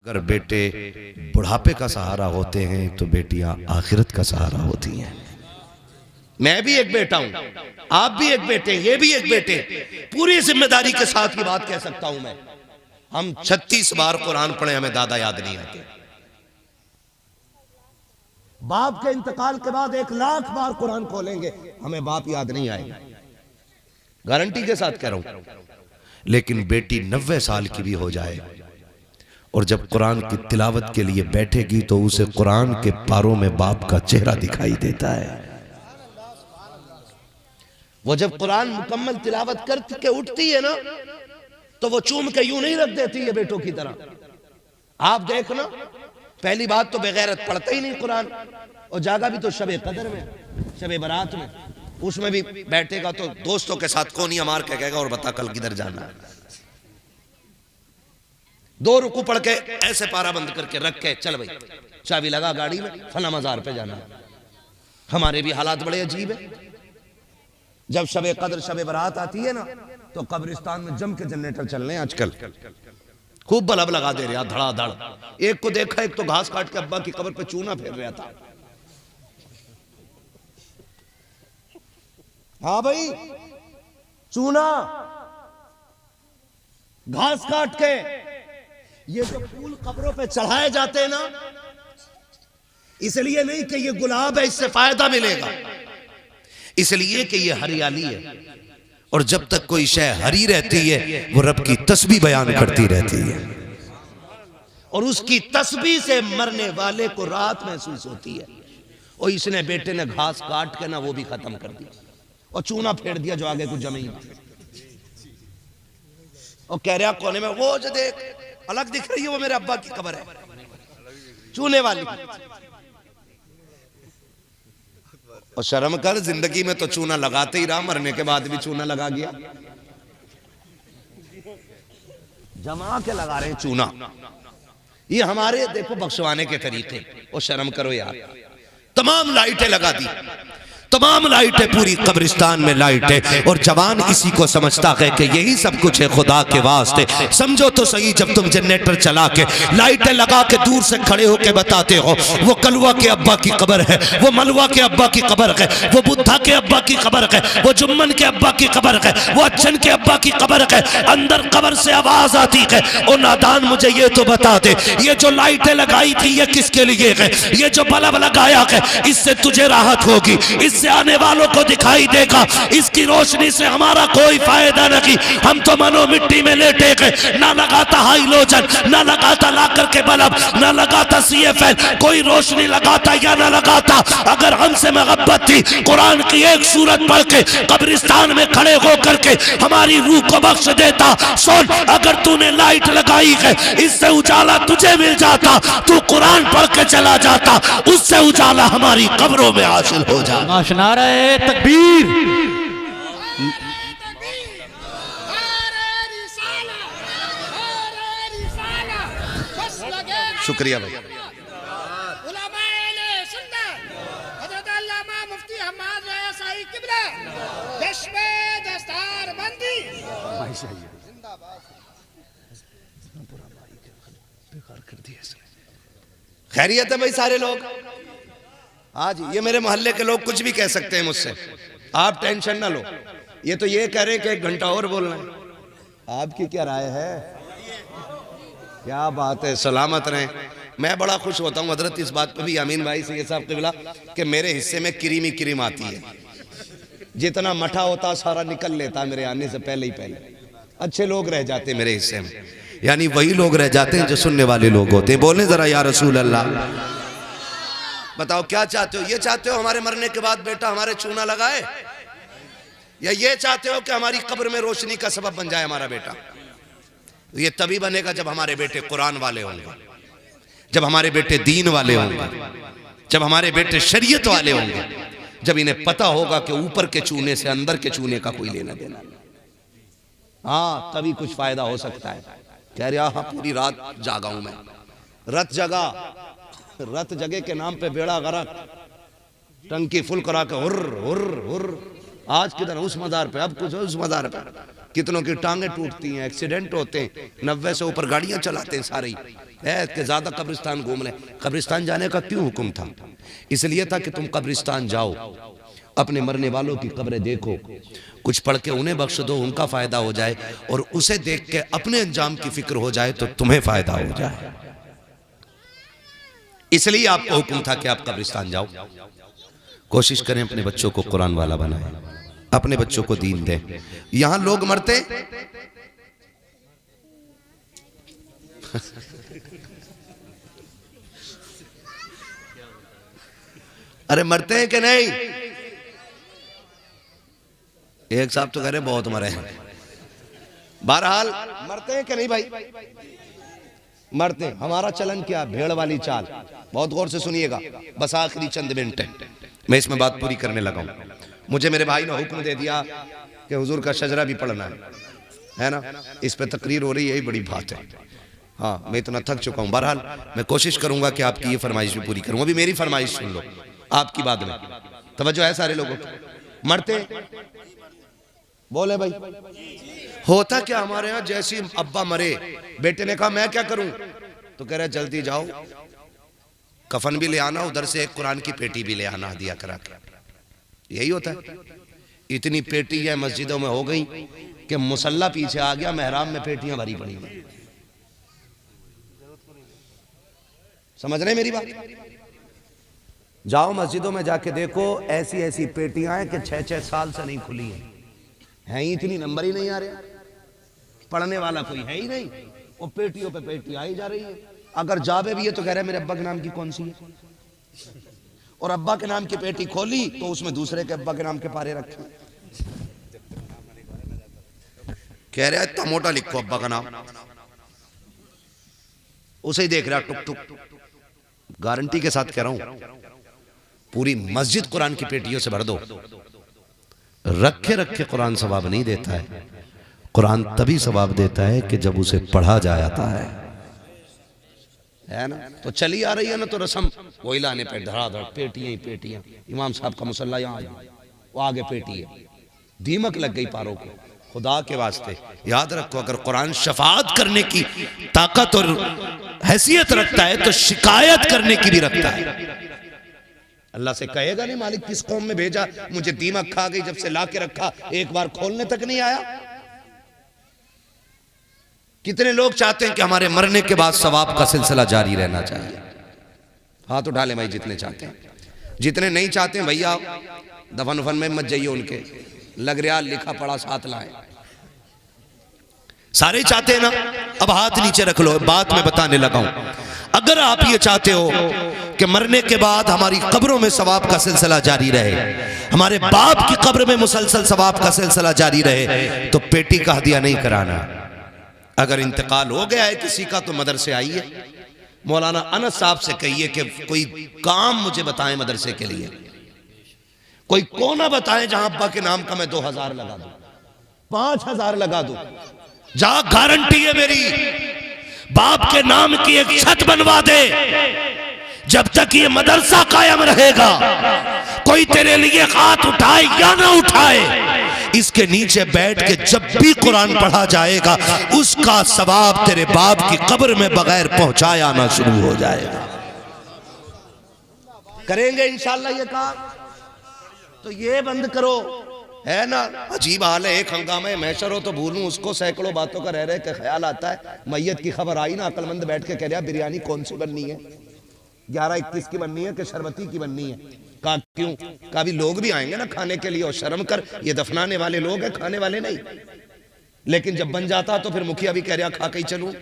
अगर बेटे बुढ़ापे का सहारा होते हैं तो बेटियां आखिरत का सहारा होती हैं। मैं भी एक बेटा हूं, आप भी एक बेटे, ये भी एक बेटे। पूरी जिम्मेदारी के साथ ये बात कह सकता हूं मैं। हम 36 बार कुरान पढ़े, हमें दादा याद नहीं आते। बाप के इंतकाल के बाद 1,00,000 बार कुरान खोलेंगे, हमें बाप याद नहीं आएगा, गारंटी के साथ कह रहा हूं। लेकिन बेटी 90 साल की भी हो जाए और जब कुरान की तिलावत के लिए बैठेगी तो उसे कुरान के पारों में बाप का चेहरा दिखाई देता है। वो जब कुरान मुकम्मल तिलावत करके उठती है ना, तो वो चूम के यूं नहीं रख देती है बेटों की तरह। आप देखना, पहली बात तो बेगैरत पढ़ता ही नहीं कुरान, और जागा भी तो शबे कदर में, शबे बारात में, उसमें भी बैठेगा तो दोस्तों के साथ कोनिया मार के कहेगा और बता कल किधर जाना है। 2 रुकू पढ़ के ऐसे पारा बंद करके रख के चल भाई चाबी लगा गाड़ी में, फला मजार पे जाना है। हमारे भी हालात बड़े अजीब है। जब शबे कदर शबे बारात आती है ना, तो कब्रिस्तान में जम के जनरेटर चल रहे हैं आजकल, खूब बल्ब लगा दे रहे धड़ाधड़। एक को देखा, एक तो घास काट के अब्बा की कब्र पे चूना फेर रहा था। हाँ भाई, चूना घास काट के। ये जो फूल कब्रों पे चढ़ाए जाते हैं ना, इसलिए नहीं कि ये गुलाब है इससे फायदा मिलेगा, इसलिए कि ये हरियाली है। और जब तक कोई शय हरी रहती है वो रब की तस्बीह बयान करती रहती है, और उसकी तस्बीह से मरने वाले को राहत महसूस होती है। और इसने बेटे ने घास काट के ना वो भी खत्म कर दिया और चूना फेर दिया जो आगे कुछ जमीन, और कह रहा कोने में वो जो देख अलग दिख रही है वो मेरे अब्बा की कब्र है, चूने वाली। और शर्म कर, जिंदगी में तो चूना लगाते ही रहा, मरने के बाद भी चूना लगा गया। जमा के लगा रहे हैं चूना। ये हमारे देखो बख्शवाने के तरीके। और शर्म करो यार, तमाम लाइटें लगा दी, तमाम लाइटें, पूरी कब्रिस्तान में लाइटें। और जवान इसी को समझता है कि यही सब कुछ है खुदा के वास्ते। समझो तो सही, जब तुम जनरेटर चला के लाइटें लगा के दूर से खड़े होके बताते हो वो कलवा के अब्बा की कब्र है, वो मलवा के अब्बा की कब्र है, वो बुद्धा के अब्बा की कब्र है, वो जुम्मन के अब्बा की कब्र है, वो अच्छन के अब्बा की कब्र है। अंदर कब्र से आवाज आती है, ओ नादान मुझे ये तो बता दे, ये जो लाइटें लगाई थी ये किसके लिए है? ये जो बल्ब लगाया है इससे तुझे राहत होगी, इससे आने वालों को दिखाई देगा, इसकी रोशनी से हमारा कोई फायदा नहीं। हम तो मनो मिट्टी में लेटे गए, ना लगाता हाइलोजन, ना लगाता लाकर के बल्ब, ना लगाता CFL, कोई रोशनी लगाता या ना लगाता। अगर हमसे मोहब्बत थी, कुरान की एक सूरत पढ़ के कब्रिस्तान में खड़े होकर के हमारी रूह को बख्श देता। सुन, अगर तूने लाइट लगाई है इससे उजाला तुझे मिल जाता, तू कुरान पढ़ के चला जाता, उससे उजाला हमारी कब्रों में हासिल हो जाता। नारे तकबीर। शुक्रिया भाई। खैरियत है भाई सारे लोग? आज ये मेरे मोहल्ले के लोग कुछ भी कह सकते हैं मुझसे, आप टेंशन ना लो। ये तो ये कह रहे हैं कि 1 घंटा और बोलना है। आपकी क्या राय है? क्या बात है, सलामत रहें। मैं बड़ा खुश होता हूँ हजरत इस बात पे भी, अमीन भाई से ये साहब क़िबला, कि मेरे हिस्से में क्रीमी क्रीम आती है। जितना मठा होता सारा निकल लेता मेरे आने से पहले ही पहले। अच्छे लोग रह जाते मेरे हिस्से में, यानी वही लोग रह जाते हैं जो सुनने वाले लोग होते हैं। बोले जरा या रसूल अल्लाह। बताओ क्या चाहते हो? ये चाहते हो हमारे मरने के बाद बेटा हमारे चूना लगाए, या ये चाहते हो कि हमारी कब्र में रोशनी का सबब बन जाए हमारा बेटा? ये तभी बनेगा जब हमारे बेटे कुरान वाले होंगे, जब हमारे बेटे दीन वाले होंगे, जब हमारे बेटे शरीयत वाले होंगे, जब इन्हें पता होगा कि ऊपर के चूने से अंदर के चूने का कोई लेना देना। हाँ, तभी कुछ फायदा हो सकता है। कह रहा हाँ पूरी रात जागा हूं मैं, रत जगा, रत जगह के नाम पे बेड़ा गरक, टंकी फुल करा के हुर्र हुर्र हुर्र। आज किधर उस मदार पे, अब कुछ उस मदार पे। कितनों की टांगे टूटती हैं, एक्सीडेंट होते हैं, 90 से ऊपर गाड़ियां चलाते हैं सारे। है कि ज्यादा कब्रिस्तान घूम ले। कब्रिस्तान जाने का क्यों हुक्म था? इसलिए था कि तुम कब्रिस्तान जाओ, अपने मरने वालों की कब्रें देखो, कुछ पढ़ के उन्हें बख्श दो, उनका फायदा हो जाए, और उसे देख के अपने अंजाम की फिक्र हो जाए तो तुम्हें फायदा हो जाए। इसलिए आपको हुक्म था कि आप कब्रिस्तान जाओ। कोशिश करें अपने बच्चों को कुरान वाला बनाएं, अपने बच्चों को दीन दें। यहां लोग मरते अरे मरते हैं कि नहीं? एक साहब तो कह रहे बहुत मरे हैं। बहरहाल मरते हैं कि नहीं भाई? मरते हैं। हमारा चलन क्या? भेड़ वाली चाल। बहुत गौर से सुनिएगा, बस आखिरी चंद मिनट है, मैं इसमें बात पूरी करने लगा हूं। मुझे मेरे भाई ने हुक्म दे दिया कि हुजूर का शजरा भी पढ़ना है ना, इस पे तकरीर हो रही है, यही बड़ी बात है। हाँ, मैं इतना थक चुका हूं। बहरहाल मैं कोशिश करूंगा कि आपकी ये फरमाइश भी पूरी करूंगा। अभी मेरी फरमाइश सुन लो, आपकी बाद में तवज्जो है सारे लोगों को। मरते बोले भाई, होता क्या हमारे यहाँ, जैसे अब्बा मरे, बेटे ने कहा मैं क्या करूं, तो कह रहे जल्दी जाओ कफन भी ले आना, उधर से एक कुरान की पेटी भी ले आना दिया करा के। यही होता है। इतनी पेटी है मस्जिदों में हो गई कि मुसल्ला पीछे आ गया, मेहराब में पेटियां भरी पड़ी हैं। समझ रहे मेरी बात? जाओ मस्जिदों में जाके देखो, ऐसी ऐसी पेटियां हैं कि 6-6 साल से नहीं खुली हैं ही, इतनी नंबर ही नहीं आ रहे, पढ़ने वाला कोई है ही नहीं, वो पेटियों पे पेटी आई जा रही है। अगर जावे भी है तो कह रहे मेरे अब्बा के नाम की कौन सी है, और अब्बा के नाम की पेटी खोली तो उसमें दूसरे के अब्बा के नाम के पारे रखे। कह रहे इतना मोटा लिखो अब्बा का नाम, उसे ही देख रहा टुक टुक। गारंटी के साथ कह रहा हूं, पूरी मस्जिद कुरान की पेटियों से भर दो। रखे रखे कुरान सवाब नहीं देता है, कुरान तभी सवाब देता है कि जब उसे पढ़ा जाता है ना। तो चली आ रही है ना, तो रस्म वो लाने पे धड़ाधड़ पेटियां ही पेटियां। इमाम साहब का मुसल्ला यहाँ, वो आगे पेटी है, दीमक लग गई पारों को। खुदा के वास्ते याद रखो, अगर कुरान शफाअत करने की ताकत और हैसियत रखता है तो शिकायत करने की भी रखता है। अल्लाह से कहेगा नहीं मालिक किस कौम में भेजा, मुझे दीमक खा गई, जब से ला के रखा एक बार खोलने तक नहीं आया। कितने लोग चाहते हैं कि हमारे मरने के बाद सवाब का सिलसिला जारी रहना चाहिए? हाथ उठा ले भाई जितने चाहते हैं। जितने नहीं चाहते हैं भैया दफन उफन में मत जाइए, उनके लग रहा लिखा पढ़ा साथ लाए। सारे चाहते हैं ना? अब हाथ नीचे रख लो, बात मैं बताने लगा हूं। अगर आप ये चाहते हो कि मरने के बाद हमारी कब्रों में सवाब का सिलसिला जारी रहे, हमारे बाप की कब्र में मुसलसल सवाब का सिलसिला जारी रहे, तो पेटी का हदिया नहीं कराना। अगर इंतकाल हो गया है किसी का तो मदरसे आइए, मौलाना अनस साहब से कहिए कि कोई काम मुझे बताएं मदरसे के लिए, कोई कोना बताएं जहां अब्बा के नाम का मैं 2000 लगा दूं, 5000 लगा दूं। जा गारंटी है मेरी, बाप के नाम की एक छत बनवा दे। जब तक ये मदरसा कायम रहेगा, कोई तेरे लिए हाथ उठाए या ना उठाए, इसके नीचे बैठ के जब भी कुरान पढ़ा जाएगा उसका सवाब तेरे बाप की कब्र में बगैर पहुंचाए आना शुरू हो जाएगा। करेंगे इंशाअल्लाह ये काम। तो ये बंद करो, है ना। अजीब हाल है, एक हंगामे मैशर हो तो भूलूं उसको, सैकड़ों बातों का रह रहे के ख्याल आता है। मैयत की खबर आई ना, अकलमंद बैठ के कह रहा बिरयानी कौन सी बननी है, 11-21 की बननी है कि शरबती की बननी है। कहा क्यों? कहा भी लोग भी आएंगे ना खाने के लिए, और शर्म कर, ये दफनाने वाले लोग हैं, खाने वाले नहीं। लेकिन जब बन जाता तो फिर मुखिया भी कह रहा खा के ही चलूं।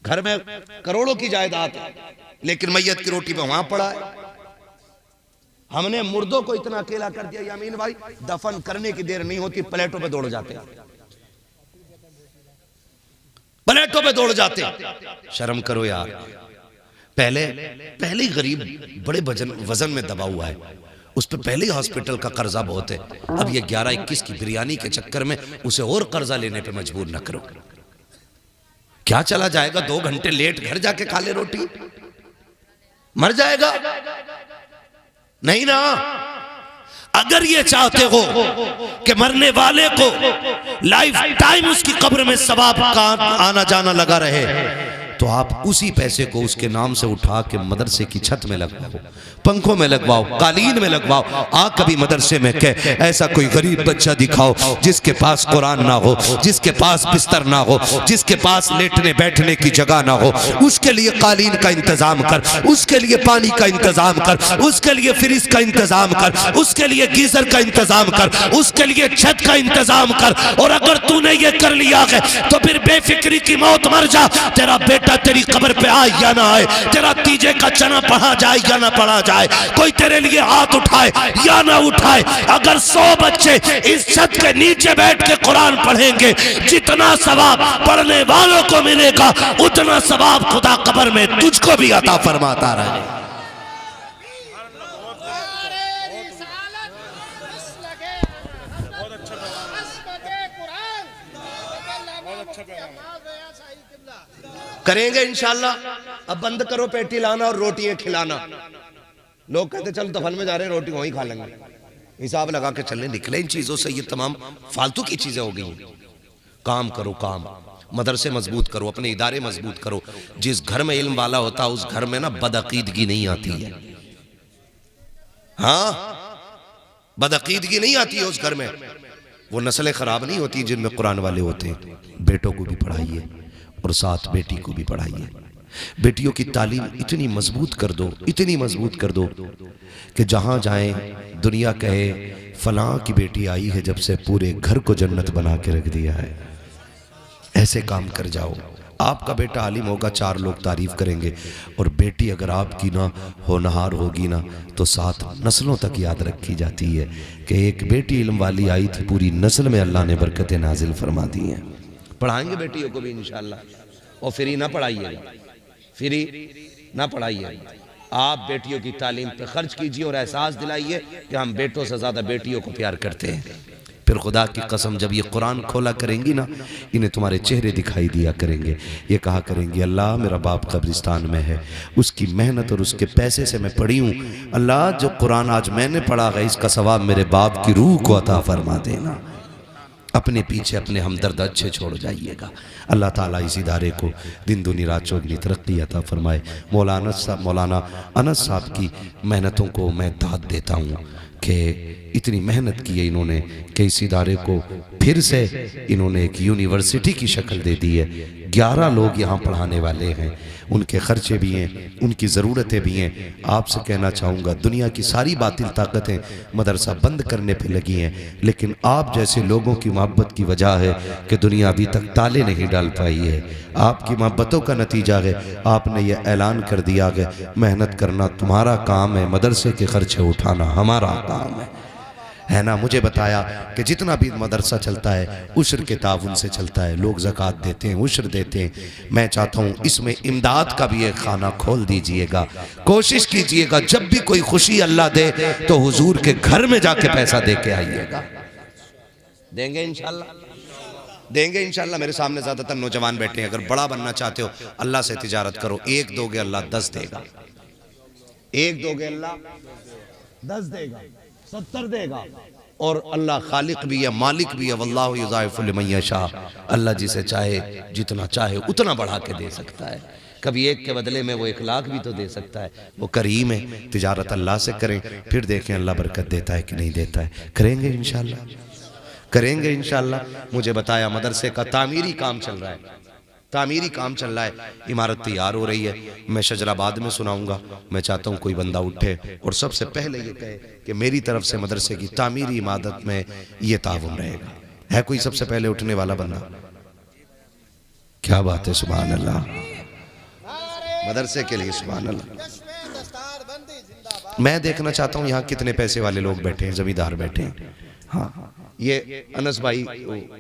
घर में करोड़ों की जायदाद है, लेकिन मैयत की रोटी पे वहां पड़ा है। हमने मुर्दों को इतना अकेला कर दिया यामीन भाई, दफन करने की देर नहीं होती प्लेटों पे दौड़ जाते हैं, प्लेटों पे दौड़ जाते हैं। शर्म करो यार। पहले ही गरीब बड़े वजन में दबा हुआ है, उस पर पहले ही हॉस्पिटल का कर्जा बहुत है। अब ये 11-21 की बिरयानी के चक्कर में उसे और कर्जा लेने पे मजबूर न करो। क्या चला जाएगा, 2 घंटे लेट घर जाके खा ले रोटी, मर जाएगा नहीं ना। अगर ये चाहते हो कि मरने वाले को लाइफ टाइम उसकी कब्र में सवाब का आना जाना लगा रहे, तो आप उसी पैसे को उसके नाम से उठा के मदरसे की छत में लगवाओ, पंखों में लगवाओ, कालीन में लगवाओ। आ कभी मदरसे में कह ऐसा कोई गरीब बच्चा दिखाओ जिसके पास कुरान ना हो, जिसके पास बिस्तर ना हो, जिसके पास लेटने बैठने की जगह ना हो, उसके लिए कालीन का इंतजाम कर, उसके लिए पानी का इंतजाम कर, उसके लिए फ्रिज का इंतजाम कर, उसके लिए गीजर का इंतजाम कर, उसके लिए छत का इंतजाम कर। और अगर तूने ये कर लिया है तो फिर बेफिक्री की मौत मर जा। तेरा बेटा तेरी कब्र पे आए या ना आए, तेरा तीजे का चना पढ़ा जाए या ना पढ़ा जाए, कोई तेरे लिए हाथ उठाए या ना उठाए, अगर 100 बच्चे इस छत के नीचे बैठ के कुरान पढ़ेंगे, जितना सवाब पढ़ने वालों को मिलेगा उतना सवाब खुदा कब्र में तुझको भी अता फरमाता रहे। करेंगे इंशाल्लाह। अब बंद करो पेटी लाना और रोटियां खिलाना। लोग कहते चल दफन में जा रहे हैं रोटी वहीं खा लेंगे, हिसाब लगा के चलने निकले। इन चीजों से ये तमाम फालतू की चीजें हो गई। काम करो, काम मदरसे मजबूत करो, अपने इदारे मजबूत करो। जिस घर में इल्म वाला होता है उस घर में ना बदअकीदगी नहीं आती है। हाँ, बदअकीदगी नहीं आती है उस घर में। वो नस्लें खराब नहीं होती जिनमें कुरान वाले होते हैं। बेटों को भी पढ़ाइए और साथ बेटी को भी पढ़ाइए। बेटियों की तालीम इतनी मजबूत कर दो, इतनी मजबूत कर दो कि जहां जाएं दुनिया कहे फलां की बेटी आई है जब से पूरे घर को जन्नत बना के रख दिया है। ऐसे काम कर जाओ। आपका बेटा आलिम होगा, 4 लोग तारीफ करेंगे, और बेटी अगर आपकी ना होनहार होगी ना तो 7 नस्लों तक याद रखी जाती है कि एक बेटी इल्म वाली आई थी, पूरी नस्ल में अल्लाह ने बरकतें नाजिल फरमा दी हैं। पढ़ाएंगे बेटियों को भी इंशाल्लाह, और फ्री ना पढ़ाइएगा, फ्री ना पढ़ाइएगा। आप बेटियों की तालीम पे खर्च कीजिए और एहसास दिलाइए कि हम बेटों से ज़्यादा बेटियों को प्यार करते हैं। फिर खुदा की कसम जब ये कुरान खोला करेंगी ना, इन्हें तुम्हारे चेहरे दिखाई दिया करेंगे। ये कहा करेंगी अल्लाह मेरा बाप कब्रिस्तान में है, उसकी मेहनत और उसके पैसे से मैं पढ़ी हूँ। अल्लाह जो कुरान आज मैंने पढ़ा है इसका सवाब मेरे बाप की रूह को अता फरमा देना। अपने पीछे अपने हमदर्द अच्छे छोड़ जाइएगा। अल्लाह ताला इस इदारे को दिन दुनी रात चौगनी तरक्की अता फरमाए। मौलाना अनस साहब की मेहनतों को मैं दाद देता हूँ कि इतनी मेहनत की है इन्होंने कि इस इदारे को फिर से इन्होंने एक यूनिवर्सिटी की शक्ल दे दी है। 11 लोग यहाँ पढ़ाने वाले हैं, उनके खर्चे भी हैं, उनकी ज़रूरतें भी हैं। आपसे कहना चाहूँगा दुनिया की सारी बातिल ताकतें मदरसा बंद करने पे लगी हैं, लेकिन आप जैसे लोगों की मोहब्बत की वजह है कि दुनिया अभी तक ताले नहीं डाल पाई है। आपकी मोहब्बतों का नतीजा है आपने ये ऐलान कर दिया है मेहनत करना तुम्हारा काम है, मदरसे के खर्चे उठाना हमारा काम है ना। मुझे बताया कि जितना भी मदरसा चलता है उश्र के ताउन से चलता है, लोग ज़कात देते हैं, उश्र देते हैं। मैं चाहता हूँ इसमें इमदाद का भी एक खाना खोल दीजिएगा। कोशिश कीजिएगा जब भी कोई खुशी अल्लाह दे तो हुजूर के घर में जाके पैसा दे के आइएगा। देंगे इंशाल्लाह, देंगे इंशाल्लाह। मेरे सामने ज़्यादातर नौजवान बैठे हैं। अगर बड़ा बनना चाहते हो अल्लाह से तिजारत करो। 1 दोगे अल्लाह 10 देगा, 1 दोगे अल्लाह 10 देगा, 70 देगा। और अल्लाह खालिक भी है, मालिक भी है। वल्लाहु युज़ाइफु लिमन यशा। अल्लाह जिसे चाहे जितना चाहे उतना बढ़ा के दे सकता है। कभी 1 के बदले में वो 1 लाख भी तो दे सकता है। वो करीम है। तिजारत अल्लाह से करें, फिर देखें अल्लाह बरकत देता है कि नहीं देता है। करेंगे इंशाल्लाह, करेंगे इंशाल्लाह। मुझे बताया मदरसे का तामीरी काम चल रहा है, तामीरी काम चल रहा है, इमारत तैयार हो रही है। मैं शजराबाद में सुनाऊंगा। मैं चाहता हूँ कोई बंदा उठे और सबसे पहले ये कहे कि मेरी तरफ से मदरसे की तामीरी इमारत में ये ताउन रहेगा। है कोई सबसे पहले उठने वाला बंदा? क्या बात है, सुभान अल्लाह। मदरसे के लिए सुभान अल्लाह। मैं देखना चाहता हूँ यहाँ कितने पैसे वाले लोग बैठे हैं, जमींदार बैठे हैं। हाँ, ये अनस भाई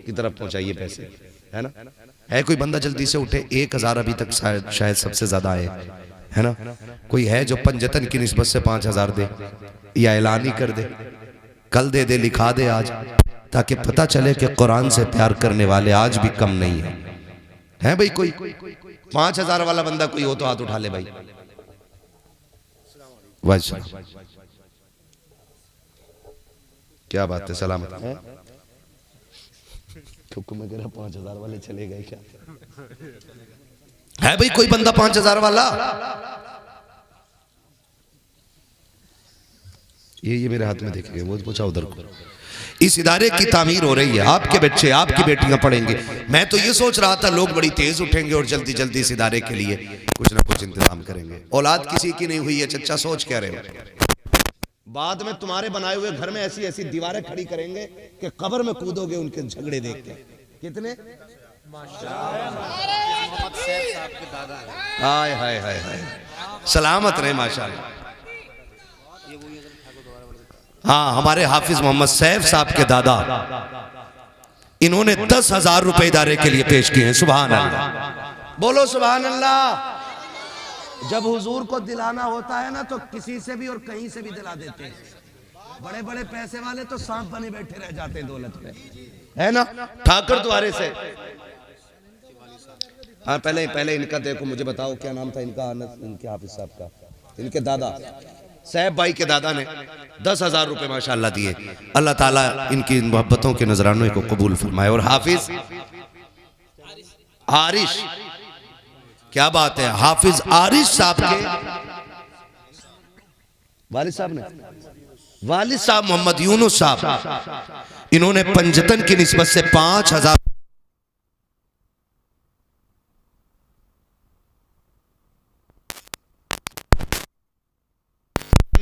की तरफ पहुंचाइए पैसे, है ना। है कोई बंदा जल्दी से उठे? 1000 अभी तक शायद सबसे ज्यादा आए, है ना। कोई है जो पंजतन की निस्बत से 5000 दे या ऐलान ही कर दे, कल दे दे, लिखा दे आज, ताकि पता चले कि कुरान से प्यार करने वाले आज भी कम नहीं है। है भाई कोई 5000 वाला बंदा कोई हो तो हाथ उठा ले भाई। वाह, क्या बात है, सलामत है। में 5000 वाले चले गए क्या? है भाई कोई बंदा 5,000 वाला? ये मेरे हाथ में देखेंगे, वो पूछा उधर को। इस इदारे की तामीर हो रही है, आपके बच्चे आपकी बेटियां पढ़ेंगे। मैं तो ये सोच रहा था लोग बड़ी तेज उठेंगे और जल्दी जल्दी इस इदारे के लिए कुछ ना कुछ इंतजाम करेंगे। औलाद किसी की नहीं हुई है, चच्चा सोच क्या रहे हो? बाद में तुम्हारे बनाए हुए घर में ऐसी ऐसी दीवारें खड़ी करेंगे कि कब्र में कूदोगे उनके झगड़े देख के। कितने हाय हाय हाय हाय, सलामत रहे माशाअल्लाह। हाँ, हमारे हाफिज मोहम्मद सैफ साहब के दादा, इन्होंने 10,000 रुपए इदारे के लिए पेश किए हैं। सुभान अल्लाह, बोलो सुभान अल्लाह। जब हुजूर को दिलाना होता है ना तो किसी से भी और कहीं से भी दिला देते हैं। बड़े बड़े पैसे वाले तो सांप बने बैठे रह जाते हैं दौलत पे, है ना। ठाकर द्वारे से, हाँ पहले इनका देखो, मुझे बताओ क्या नाम था इनका, इनके हाफिज साहब का, इनके दादा सैफ भाई के दादा ने 10,000 रुपए माशाअल्लाह दिए। अल्लाह ताला इनकी मोहब्बतों के नजरानों को कबूल फरमाए। और हाफिज आरिश, क्या बात है, हाफिज आरिश साहब के वालिद साहब ने, वालिद साहब मोहम्मद यूनुस साहब, इन्होंने पंजतन की निस्बत से 5,000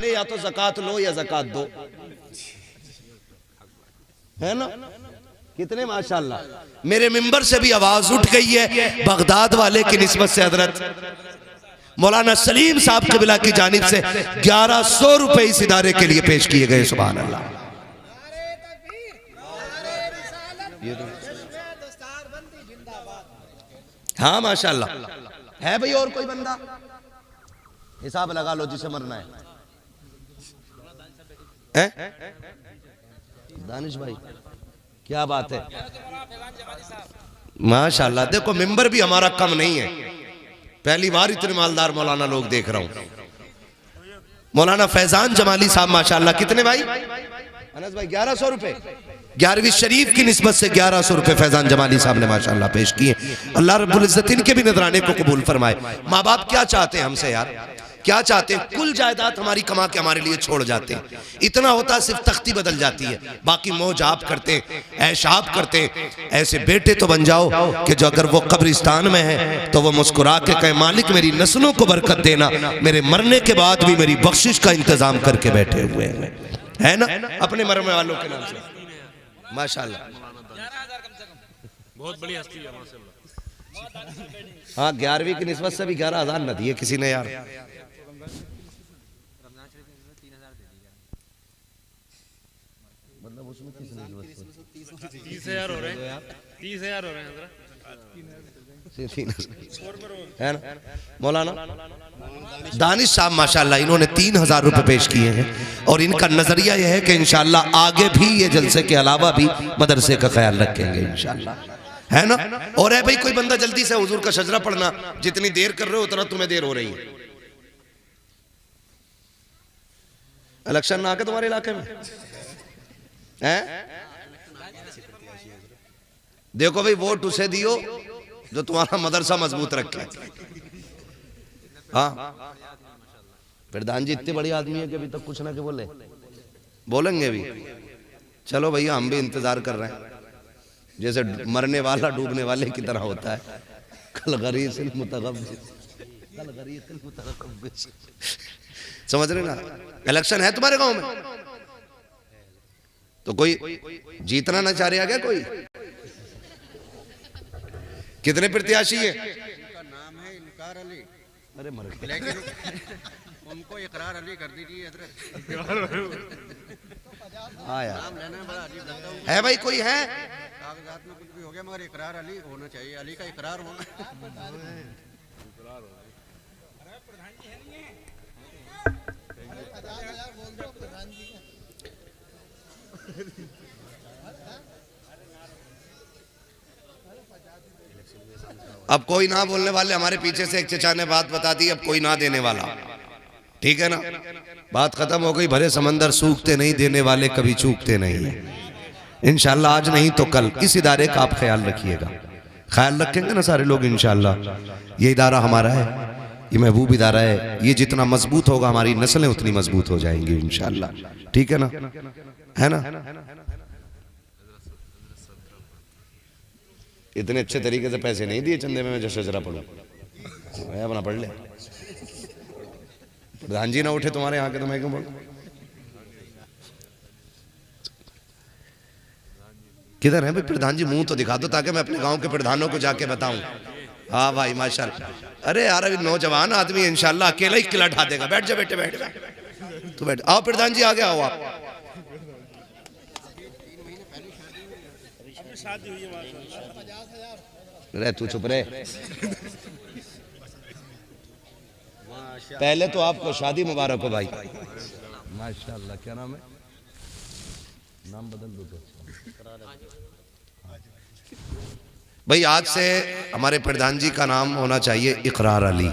या तो ज़कात लो या ज़कात दो, है ना। कितने माशाअल्लाह। मेरे मिंबर से भी आवाज उठ गई है बगदाद वाले की निस्बत से हजरत मौलाना सलीम साहब क़िबला की जानिब से 1100 रुपए इस इदारे के लिए पेश किए गए। सुभान अल्लाह। हाँ माशाअल्लाह है भाई। और कोई बंदा हिसाब लगा लो जिसे मरना है। दानिश भाई क्या बात है माशाअल्लाह। देखो मिंबर भी हमारा कम नहीं है, पहली बार इतने मालदार मौलाना लोग देख रहा हूं। मौलाना फैजान जमाली साहब माशाअल्लाह, कितने भाई अनस भाई? 1100 रुपए 11वीं शरीफ की निस्बत से 1100 रुपए फैजान जमाली साहब ने माशाअल्लाह पेश किए। अल्लाह रब्बुल इज्जत इनके भी नजराने को कबूल फरमाए। माँ बाप क्या चाहते हैं हमसे यार, क्या चाहते हैं? कुल जायदाद हमारी कमा के हमारे लिए छोड़ जाते हैं। इतना होता सिर्फ तख्ती बदल जाती है, बाकी मौज आप करते, ऐश आप करते। ऐसे बेटे तो बन जाओ कि जो अगर वो कब्रिस्तान में है तो वो मुस्कुरा के कहे मालिक मेरी नस्लों को बरकत देना, मेरे मरने के बाद भी मेरी बख्शिश का इंतजाम करके बैठे हुए हैं, है ना, अपने मरने वालों के नाम से माशाल्लाह। बहुत बड़ी हस्ती है माशाल्लाह। हाँ 11वीं की निस्बत से भी 11,000 न दिए किसी ने यार। मतलब उसमें 30,000 हो रहे हैं, 30,000 हो रहे हैं है ना। मौलाना दानिश साहब माशाल्लाह इन्होंने 3,000 रुपए पेश किए हैं और इनका नजरिया यह है कि इंशाल्लाह आगे भी ये जलसे के अलावा भी मदरसे का ख्याल रखेंगे इंशाल्लाह, है ना। और है भाई कोई बंदा जल्दी से हुजूर का शजरा पढ़ना, जितनी देर कर रहे हो उतना तुम्हें देर हो रही है। इलेक्शन ना आके तुम्हारे इलाके में है? देखो भाई वोट उसे दियो जो तुम्हारा मदरसा मजबूत रखे। हाँ प्रधान जी इतने बड़ी आदमी है कि अभी तक कुछ ना के बोलेंगे भी। चलो भैया हम भी इंतजार कर रहे हैं, जैसे मरने वाला डूबने वाले की तरह होता है। कल गरीसिल मुतगब्बिस, समझ रहे ना। इलेक्शन है तुम्हारे गांव में तो कोई जीतना ना चाह रहा क्या? कोई कितने प्रत्याशी है? उनका नाम है इनकार अली। अरे मर गए, लेकिन उनको इकरार अली कर दीजिए हजरत। हाँ यार नाम लेना बड़ा अजीब लगता है भाई। कोई है कागजात में कुछ भी हो गया मगर इकरार अली होना चाहिए, अली का इकरार होना। अब कोई ना बोलने वाले, हमारे पीछे से एक चचा ने बात बता दी, अब कोई ना देने वाला, ठीक है ना। बात खत्म हो गई। भरे समंदर सूखते नहीं, देने वाले कभी चूकते नहीं है। इंशाल्लाह आज नहीं तो कल इस इदारे का आप ख्याल रखिएगा। ख्याल रखेंगे ना सारे लोग इंशाअल्लाह। ये इदारा हमारा है, ये महबूब इदारा है, ये जितना मजबूत होगा हमारी नस्लें उतनी मजबूत हो जाएंगी इंशाअल्लाह, ठीक है ना, है ना। इतने अच्छे तरीके से पैसे नहीं दिए चंदे में मैं जो शजरा पढ़ूं, मैं अपना पढ़ लिया। प्रधान जी ना उठे तुम्हारे यहाँ के तो मैं क्यों पढ़ूं? किधर है भाई प्रधान जी? मुंह तो दिखा दो ताकि मैं अपने गांव के प्रधानों को जाके बताऊं। हाँ भाई माशाल्लाह। अरे यार अभी नौजवान आदमी है, इंशाल्लाह अकेला ही किला ढा देगा। बैठ जा बेटे, बैठ तू बैठ। आओ प्रधान जी आगे आओ आप। अरे तू चुप रहे। पहले तो आपको शादी मुबारक हो भाई। माशाल्लाह। क्या नाम है? नाम बदल दो तो। भाई आज से हमारे प्रधान जी का नाम होना चाहिए इकरार अली,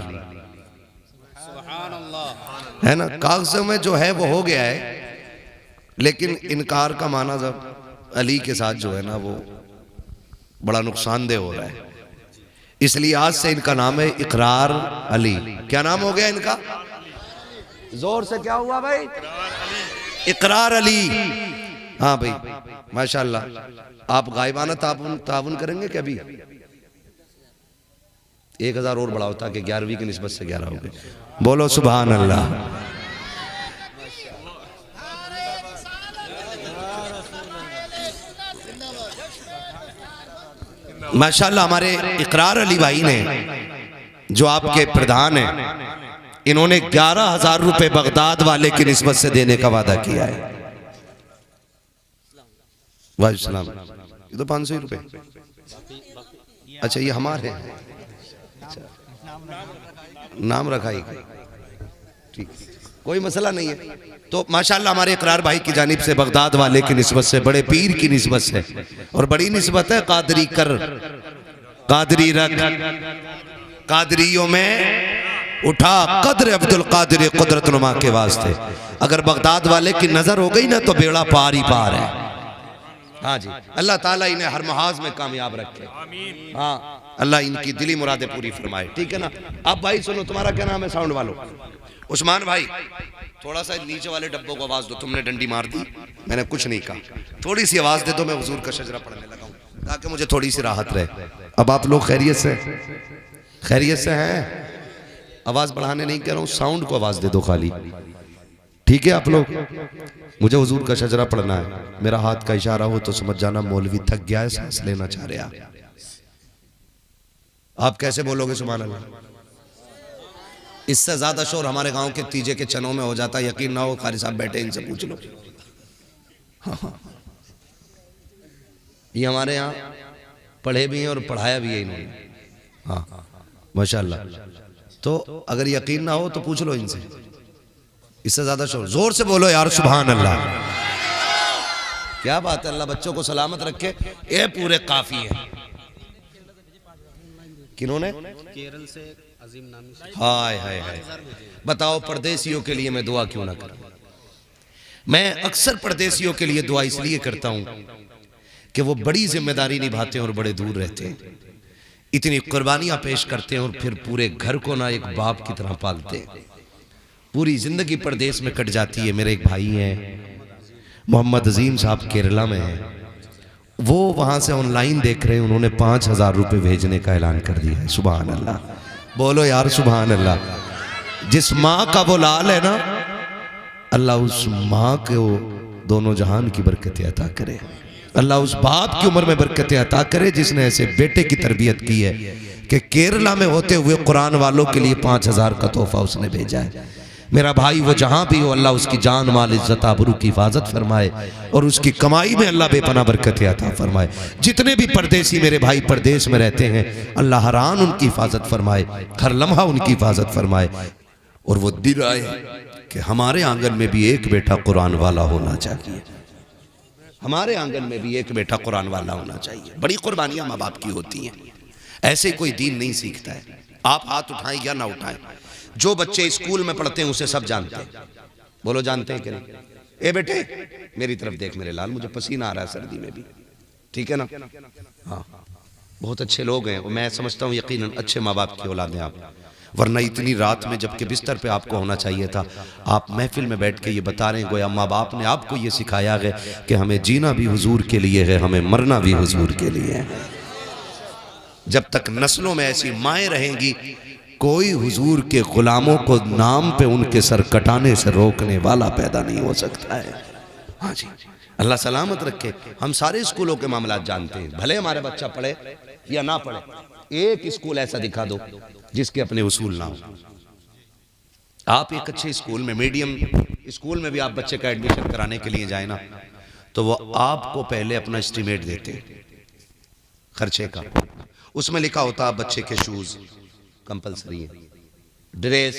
है ना। कागजों में जो है वो हो गया है, लेकिन इनकार का माना जब अली के साथ जो है ना वो बड़ा नुकसानदेह हो रहा है, इसलिए आज से इनका नाम है इकरार अली। क्या नाम हो गया इनका? जोर से क्या हुआ भाई? इकरार अली। हाँ भाई माशाल्लाह। आप गायबाना ताउन करेंगे क्या? अभी 1000 और बढ़ाओ ताकि 11वीं की निस्बत से 11 हो गए। बोलो सुभान अल्लाह। माशाल्लाह हमारे इकरार अली भाई ने, जो आपके प्रधान हैं, इन्होंने 11,000 रुपए बगदाद वाले की निस्बत से देने का वादा किया है। वालेकुम, ये तो 500 रुपए। अच्छा ये हमारे हैं। अच्छा, नाम रखा ही, ठीक, कोई मसला नहीं है। तो माशाल्लाह हमारे इकरार भाई की जानिब से बगदाद वाले की निस्बत से, बड़े पीर की निस्बत से, और बड़ी निस्बत है कादरी कर, कादरी रख, कादरियों में उठा कद्र अब्दुल कादिर कुदरत नुमा के वास्ते। अगर बगदाद वाले की नजर हो गई ना तो बेड़ा पार ही पार है। हाँ जी, अल्लाह ताला इन्हें हर महाज में कामयाब रखे। हाँ, अल्लाह इनकी दिली मुरादें पूरी फरमाए, ठीक है ना। अब भाई सुनो, तुम्हारा क्या नाम है साउंड वालों? उस्मान भाई, थोड़ा सा नीचे वाले डब्बों को आवाज दो। तुमने डंडी मार दी, मैंने कुछ नहीं कहा, थोड़ी सी आवाज दे दो, मैं हुजूर का शजरा पढ़ने लगा हूं ताकि मुझे थोड़ी सी राहत रहे। अब आप लोग खैरियत से, खैरियत से हैं? आवाज बढ़ाने नहीं कह रहा हूँ, साउंड को आवाज दे दो खाली, ठीक है आप लोग। मुझे हुजूर का शजरा पढ़ना है, मेरा हाथ का इशारा हो तो समझ जाना मौलवी थक गया है, सांस लेना चाह रहा। आप कैसे बोलोगे सुभान अल्लाह? इससे ज्यादा शोर हमारे गांव के तीजे के चनों में हो जाता है, यकीन ना हो। कारी साहब बैठे, इनसे पूछ लो। हाँ हाँ, ये हमारे यहाँ पढ़े भी हैं और पढ़ाया भी है इन्होंने। हाँ माशाल्लाह। तो अगर यकीन ना हो तो पूछ लो इनसे। इससे ज्यादा शोर, जोर से बोलो यार सुभान अल्लाह। क्या बात है, अल्लाह बच्चों को सलामत रखे। ये पूरे काफी है। किन्होंने? केरल से अजीम नामी। हाय हाय हाय, बताओ परदेसियों के लिए मैं दुआ क्यों ना करूं। मैं अक्सर परदेसियों के लिए दुआ इसलिए करता हूं कि वो बड़ी जिम्मेदारी निभाते हैं और बड़े दूर रहते हैं, इतनी कुर्बानियां पेश करते हैं और फिर पूरे घर को ना एक बाप की तरह पालते हैं। पूरी जिंदगी परदेश में कट जाती है। मेरे एक भाई हैं मोहम्मद अजीम साहब, केरला में हैं, वो वहां से ऑनलाइन देख रहे हैं, उन्होंने 5,000 रुपए भेजने का ऐलान कर दिया है। सुभान अल्लाह, बोलो यार सुभान अल्लाह। जिस माँ का वो लाल है ना, अल्लाह उस माँ को दोनों जहान की बरकतें अता करे। अल्लाह उस बाप की उम्र में बरकतें अता करे जिसने ऐसे बेटे की तरबियत की है कि केरला में होते हुए कुरान वालों के लिए 5,000 का तोहफा उसने भेजा है। मेरा भाई वो जहां भी हो, अल्लाह उसकी जान माल इज्जत आबरू की हिफाजत फरमाए और उसकी कमाई में अल्लाह बेपना बरकतें अता फरमाए। जितने भी परदेसी मेरे भाई परदेश में रहते हैं, अल्लाह हरान उनकी हिफाजत फरमाए, हर लम्हा उनकी हिफाजत फरमाए। और वो दिन आए कि हमारे आंगन में भी एक बेटा कुरान वाला होना चाहिए, हमारे आंगन में भी एक बेटा कुरान वाला होना चाहिए। बड़ी कुर्बानियां माँ बाप की होती हैं, ऐसे कोई दीन नहीं सीखता है। आप हाथ उठाएं या ना उठाएं, जो बच्चे स्कूल में पढ़ते हैं उसे सब जानते हैं। बोलो जानते हैं कि नहीं? ए बेटे मेरी तरफ देख मेरे लाल, मुझे पसीना आ रहा है सर्दी में भी, ठीक है ना? हाँ बहुत अच्छे लोग हैं, मैं समझता हूँ यकीनन अच्छे माँ बाप की औलाद हैं आप, वरना इतनी रात में जबकि बिस्तर पे आपको होना चाहिए था, आप महफिल में बैठ के ये बता रहे हैं गोया माँ बाप ने आपको ये सिखाया है कि हमें जीना भी हुजूर के लिए है, हमें मरना भी हुजूर के लिए है। जब तक नस्लों में ऐसी माएँ रहेंगी, कोई हुजूर के गुलामों को नाम पे उनके सर कटाने से रोकने वाला पैदा नहीं हो सकता है। हाँ जी, अल्लाह सलामत रखे। हम सारे स्कूलों के मामला जानते हैं, भले हमारे बच्चा पढ़े या ना पढ़े, एक स्कूल ऐसा दिखा दो जिसके अपने उसूल ना हो। आप एक अच्छे स्कूल में, मीडियम स्कूल में भी आप बच्चे का एडमिशन कराने के लिए जाए ना, तो वो आपको पहले अपना एस्टीमेट देते हैं खर्चे का, उसमें लिखा होता है बच्चे के शूज कंपलसरी है, ड्रेस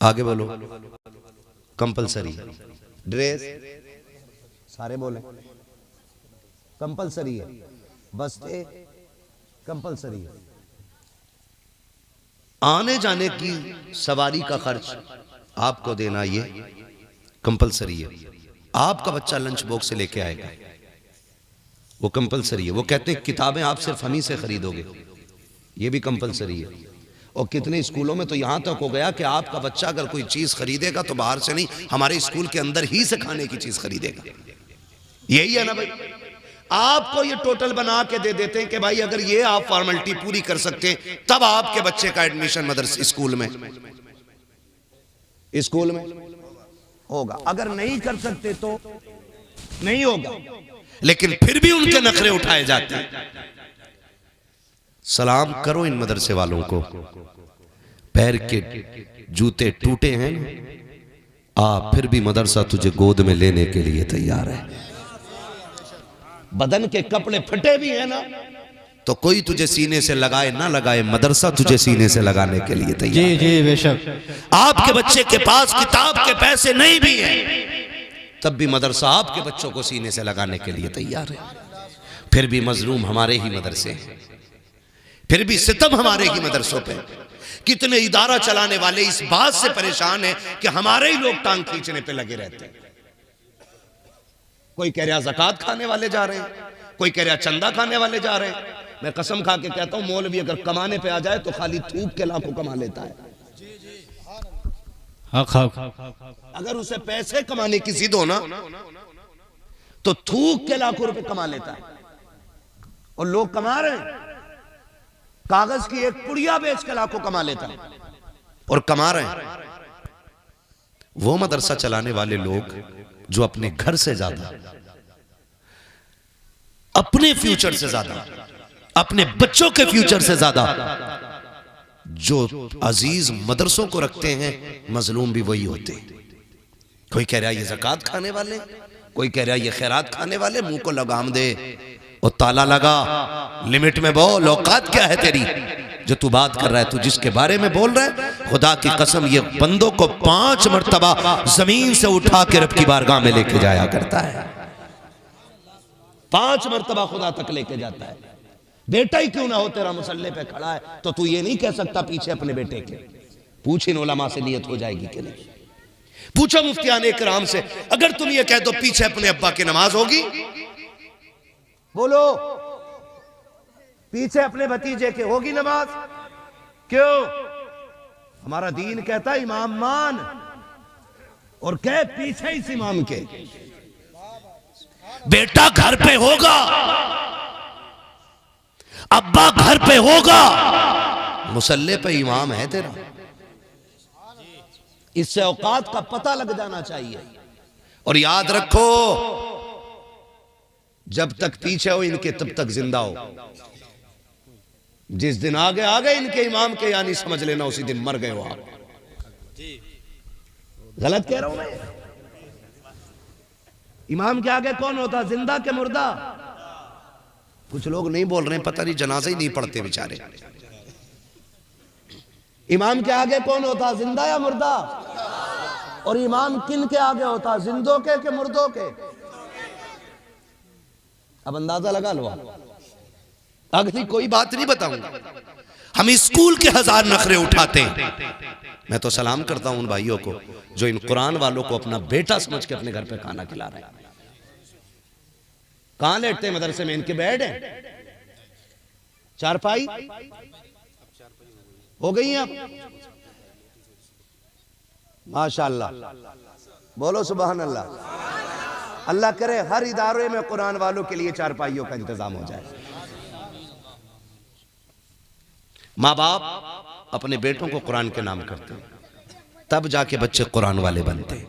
आगे बोलो कंपलसरी, ड्रेस सारे बोले कंपलसरी है, बस्ते कंपलसरी है, आने जाने की सवारी का खर्च आपको देना ये कंपलसरी है। आपका बच्चा लंच बॉक्स से लेके आएगा, वो कंपलसरी है। वो कहते हैं किताबें आप सिर्फ हम ही से खरीदोगे, ये भी कंपलसरी है। और कितने स्कूलों में तो यहां तक हो गया कि आपका बच्चा अगर कोई चीज खरीदेगा तो बाहर से नहीं, हमारे स्कूल के अंदर ही से खाने की चीज खरीदेगा। यही है ना भाई, आपको ये टोटल बना के दे देते हैं कि भाई अगर ये आप फॉर्मेलिटी पूरी कर सकते हैं तब आपके बच्चे का एडमिशन मदरसे स्कूल में होगा, अगर नहीं कर सकते तो नहीं होगा। लेकिन फिर भी उनके नखरे उठाए जाते हैं। सलाम करो इन मदरसे वालों को, पैर के जूते टूटे हैं, फिर भी मदरसा तुझे गोद में लेने के लिए तैयार है। बदन के कपड़े फटे भी हैं ना, तो कोई तुझे सीने से लगाए ना लगाए, मदरसा तुझे सीने से लगाने के लिए तैयार। जी जी बेशक। आपके बच्चे के पास किताब के पैसे नहीं भी हैं, तब भी मदरसा आपके बच्चों को सीने से लगाने के लिए तैयार है। फिर भी मजलूम हमारे ही मदरसे हैं, फिर भी सितम हमारे ही मदरसों पे। कितने इदारा चलाने वाले इस बात से परेशान हैं कि हमारे ही लोग टांग खींचने पे लगे रहते हैं। कोई कह रहा ज़कात खाने वाले जा रहे हैं, कोई कह रहा चंदा खाने वाले जा रहे हैं। मैं कसम खा के कहता हूं मौलवी अगर कमाने पे आ जाए तो खाली थूक के लाखों कमा लेता है। अगर उसे पैसे कमाने की जिद हो ना तो थूक के लाखों रुपए कमा लेता है। और लोग कमा रहे हैं, कागज की एक पुड़िया बेच के लाखों कमा लेता है और कमा रहे हैं। वो मदरसा चलाने वाले लोग जो अपने घर से ज्यादा, अपने फ्यूचर से ज्यादा, अपने बच्चों के फ्यूचर से ज्यादा जो अजीज मदरसों को रखते हैं, मजलूम भी वही होते हैं। कोई कह रहा है ये ज़कात खाने वाले, कोई कह रहा है ये खैरात खाने वाले। मुंह को लगाम दे और ताला लगा, लिमिट में बोल। औकात क्या है तेरी जो तू बात कर रहा है? तू जिसके बारे में बोल रहा है, खुदा की कसम ये बंदों को 5 मर्तबा जमीन से उठा के रब की बारगाह में लेके जाया करता है। 5 मर्तबा खुदा तक लेके जाता है। बेटा ही क्यों ना हो तेरा मुसल्ले पे खड़ा है तो तू ये नहीं कह सकता पीछे अपने बेटे के। पूछ इन उलमा से नियत हो जाएगी कि नहीं। पूछो मुफ्तियान इकराम से, अगर तुम ये कह दो पीछे अपने अब्बा की नमाज होगी, बोलो पीछे अपने भतीजे के होगी नमाज? क्यों? हमारा दीन कहता है इमाम मान, और कह पीछे इस इमाम के। बेटा घर पे होगा, अब्बा घर पे होगा, मुसल्ले पे इमाम है तेरा। इससे औकात का पता लग जाना चाहिए। और याद रखो जब तक पीछे हो इनके तब तक जिंदा हो। जिस दिन आगे आ गए इनके इमाम के, यानी समझ लेना उसी दिन मर गए हो आप। गलत कह रहा हूं मैं? इमाम के आगे कौन होता, जिंदा के मुर्दा? कुछ लोग नहीं बोल रहे हैं, पता नहीं जनाजा ही नहीं पढ़ते बेचारे। इमाम के आगे कौन होता, जिंदा या मुर्दा? और इमाम किन के आगे होता, जिंदों के मुर्दों के? अब अंदाजा लगा लो आप। अगली कोई बात नहीं बताऊंगा। हम स्कूल के 1000 नखरे उठाते हैं। मैं तो सलाम करता हूं उन भाइयों को जो इन कुरान वालों को अपना बेटा समझ के अपने घर पे खाना खिला रहे हैं। कहां लेटते हैं मदरसे में? इनके बेड हैं? चारपाई हो गई हैं अब? माशाअल्लाह, बोलो सुभान अल्लाह। अल्लाह करे हर इदारे में कुरान वालों के लिए चारपाइयों का इंतजाम हो जाए। माँ बाप अपने बेटों को कुरान के नाम करते हैं, तब जाके बच्चे कुरान वाले बनते हैं,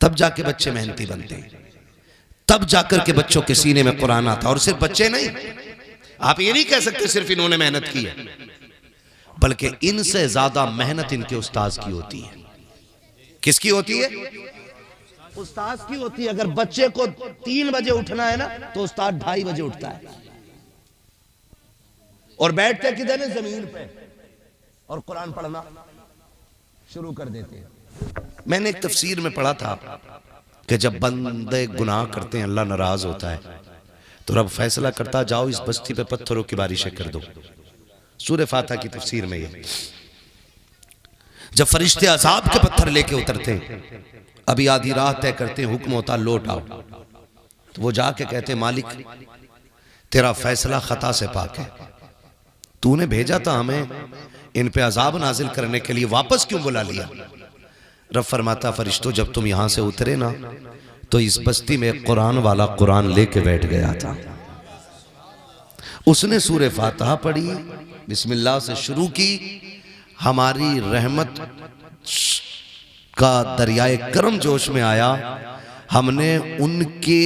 तब जाके बच्चे मेहनती बनते हैं, तब जाकर के बच्चों के सीने में कुरान आता। और सिर्फ बच्चे नहीं, आप ये नहीं कह सकते सिर्फ इन्होंने मेहनत की है, बल्कि इनसे ज्यादा मेहनत इनके उस्ताद की होती है। किसकी होती है? उस्ताद की होती है। अगर बच्चे को 3 बजे उठना है ना, तो उस्ताद 2:30 बजे उठता है और बैठते किधर है? जमीन पे, और कुरान पढ़ना शुरू कर देते हैं। मैंने एक तफसीर में पढ़ा था कि जब बंदे गुनाह करते हैं, अल्लाह नाराज होता है, तो रब फैसला करता, जाओ इस बस्ती पे पत्थरों की बारिशें कर दो। सूरह फातिहा की तफसीर में ये, जब फरिश्ते अजाब के पत्थर लेके उतरते हैं, अभी आधी रात तय करते हैं, हुक्म होता लौट आओ, तो वो जाके कहते मालिक तेरा फैसला खता से पाक है, तूने भेजा था हमें इन पे अजाब नाजिल करने के लिए, वापस क्यों बुला लिया? रब फरमाता फरिश्तों जब तुम यहां से उतरे ना, तो इस बस्ती में कुरान वाला कुरान लेके बैठ गया था, उसने सूरह फातिहा पढ़ी, बिस्मिल्लाह से शुरू की, हमारी रहमत का दरियाए करम जोश में आया, हमने उनके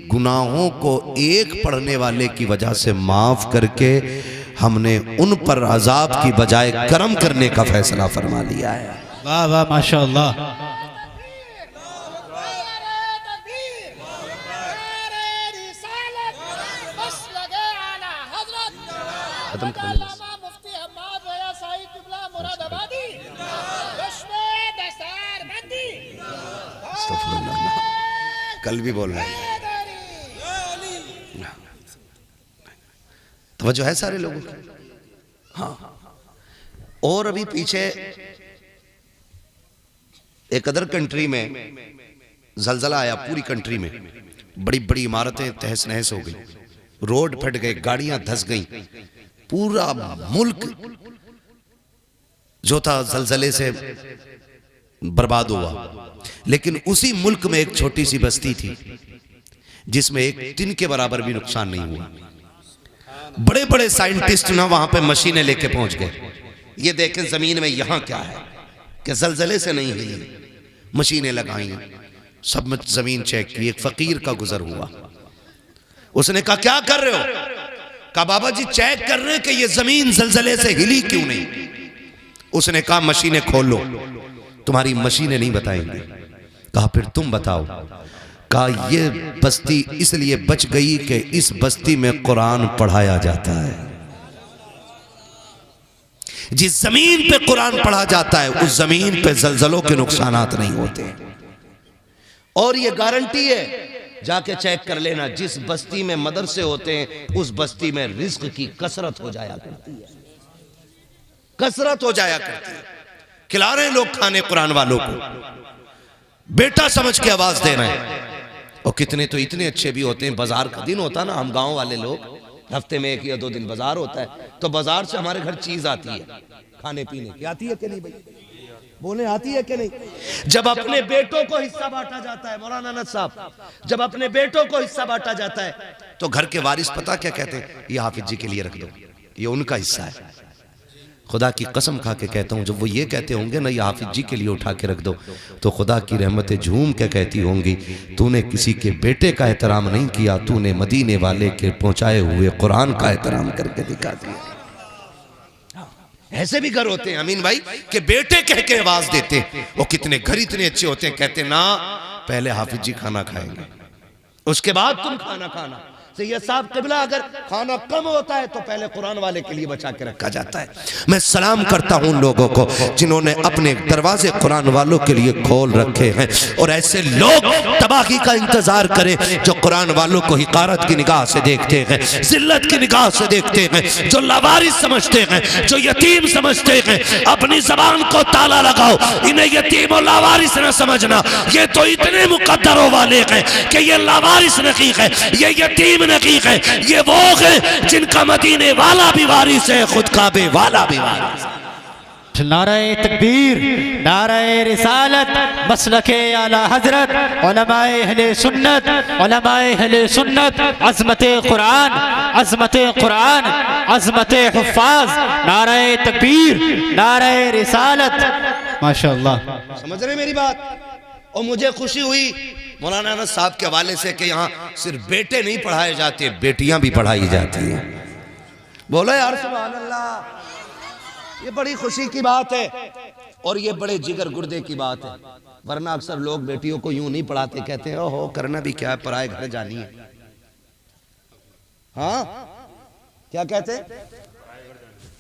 गुनाहों को एक पढ़ने वाले की वजह से माफ करके हमने उन पर अजाब की बजाय करम करने का फैसला फरमा लिया है। वाह वाह माशाअल्लाह। कल भी बोल रहे हैं, तवज्जो है सारे लोगों की। हाँ, और अभी पीछे एक अदर कंट्री में जलजला आया, पूरी कंट्री में बड़ी बड़ी इमारतें तहस नहस हो गई, रोड फट गए, गाड़ियां धंस गई, पूरा मुल्क जो था जलजले से बर्बाद हुआ। लेकिन उसी मुल्क में एक छोटी सी बस्ती थी जिसमें एक टिन के बराबर भी नुकसान नहीं हुआ। बड़े बड़े साइंटिस्ट ना वहां पे मशीनें लेके पहुंच गए, ये देखें जमीन में यहां क्या है कि जलजले से नहीं हिली, मशीनें लगाई, सब जमीन चेक की। एक फकीर का गुजर हुआ, उसने कहा क्या कर रहे हो? कहा बाबा जी चेक कर रहे हैं कि ये जमीन जलजले से हिली क्यों नहीं। उसने कहा मशीनें खोलो, तुम्हारी मशीनें नहीं बताएंगी। कहा फिर तुम बताओ। कहा ये बस्ती इसलिए बच गई कि इस बस्ती में कुरान पढ़ाया जाता है। जिस जमीन पे कुरान पढ़ा जाता है उस जमीन पे जलजलों के नुकसानात नहीं होते। और ये गारंटी है, जाके चेक कर लेना, जिस बस्ती में मदरसे होते हैं उस बस्ती में रिज्क की कसरत हो जाया करती है, कसरत हो जाया करती है। खिला रहे हैं लोग खाने कुरान वालों को, बेटा समझ के आवाज दे रहे हैं। और कितने तो इतने अच्छे भी होते हैं, बाजार का दिन होता ना, हम गांव वाले लोग हफ्ते में 1 या 2 दिन बाजार होता है, तो बाजार से हमारे घर चीज आती है खाने पीने की। आती है कि नहीं भाई? बोले आती है कि नहीं? जब अपने बेटों को हिस्सा बांटा जाता है, मौलाना अनस साहब, जब अपने बेटों को हिस्सा बांटा जाता है तो घर के वारिस पता क्या कहते हैं? ये हाफिज जी के लिए रख दो, ये उनका हिस्सा है। खुदा की कसम खा के कहता हूं, जब वो ये कहते होंगे ना ये हाफिज जी के लिए उठा के रख दो, तो खुदा की रहमतें झूम के कहती होंगी तूने किसी के बेटे का एहतराम नहीं किया, तूने मदीने वाले के पहुंचाए हुए कुरान का एहतराम करके दिखा दिया। ऐसे भी घर होते हैं अमीन भाई कि बेटे कह के आवाज देते हैं। वो कितने घर इतने अच्छे होते हैं, कहते ना पहले हाफिज जी खाना खाएंगे उसके बाद तुम खाना खाना। सैयद साहब क़िबला अगर खाना कम होता है तो पहले कुरान वाले के लिए बचा के रखा जाता है। मैं सलाम करता हूं उन लोगों को जिन्होंने अपने दरवाजे कुरान वालों के लिए खोल रखे हैं, और ऐसे लोग तबाही का इंतजार करें जो कुरान वालों को हिकारत की निगाह से देखते हैं, जिल्लत की निगाह से देखते हैं, जो लावारिस समझते हैं, जो यतीम समझते हैं। अपनी जबान को ताला लगाओ, इन्हें यतीम और लावारिस न समझना, ये तो इतने मुकद्दरों वाले हैं कि ये लावारिस नहीं है, ये यतीम अजीम नकीक है, ये वो है जिनका मदीने वाला भी वारिस है, खुद काबे वाला भी वारिस है। नाराए तकबीर, नाराए रिसालत, मसलके आला हजरत, उलमाए अहले सुन्नत, उलमाए अहले सुन्नत, अज़मते कुरान, अज़मते कुरान, अज़मते हुफ़्फ़ाज़, नाराए तकबीर, नाराए रिसालत, माशाअल्लाह। समझ रहे मेरी बात? और मुझे खुशी हुई मौलाना अनस साहब के हवाले से कि यहाँ सिर्फ बेटे नहीं पढ़ाए जाते, बेटियां भी पढ़ाई जाती हैं। बोलो यार सुभान अल्लाह, ये बड़ी खुशी की बात है और ये बड़े जिगर गुर्दे की बात है। वरना अक्सर लोग बेटियों को यूं नहीं पढ़ाते, कहते हैं ओहो करना भी क्या है, पराए घर जानी है। हाँ क्या कहते हैं,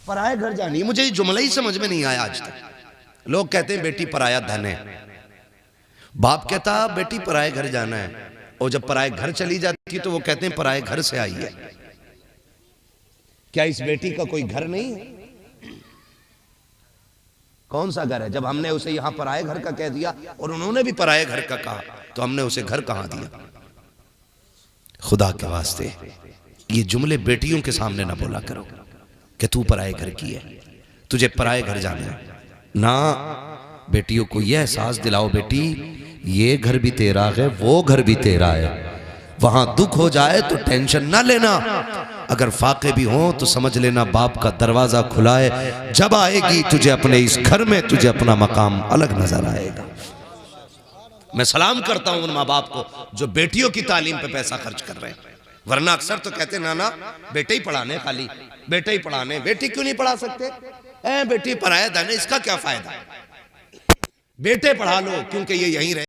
पराए घर जानी है। मुझे ये जुमला ही समझ में नहीं आया आज तक। लोग कहते हैं बेटी पराया धन है, बाप कहता बेटी पराए घर जाना है, और जब पराए घर चली जाती है तो वो कहते हैं पराए घर से आई है। क्या इस बेटी का कोई घर नहीं है? कौन सा घर है? जब हमने उसे यहां पराए घर का कह दिया और उन्होंने भी पराए घर का कहा, तो हमने उसे घर कहां दिया? खुदा के वास्ते ये जुमले बेटियों के सामने ना बोला करो कि तू पराए घर की है, तुझे पराए घर जाना है ना। बेटियों को यह एहसास दिलाओ, बेटी ये घर भी तेरा है, वो घर भी तेरा है, वहां दुख हो जाए तो टेंशन ना लेना, अगर फाके भी हो तो समझ लेना बाप का दरवाजा खुला है, जब आएगी तुझे अपने इस घर में तुझे अपना मकाम अलग नजर आएगा। मैं सलाम करता हूं उन माँ बाप को जो बेटियों की तालीम पे पैसा खर्च कर रहे हैं। वरना अक्सर तो कहते नाना बेटे ही पढ़ाने, खाली बेटे ही पढ़ाने, बेटी क्यों नहीं पढ़ा सकते? बेटी पढ़ाया धन, इसका क्या फायदा? बेटे पढ़ा लो क्योंकि ये यहीं रहे।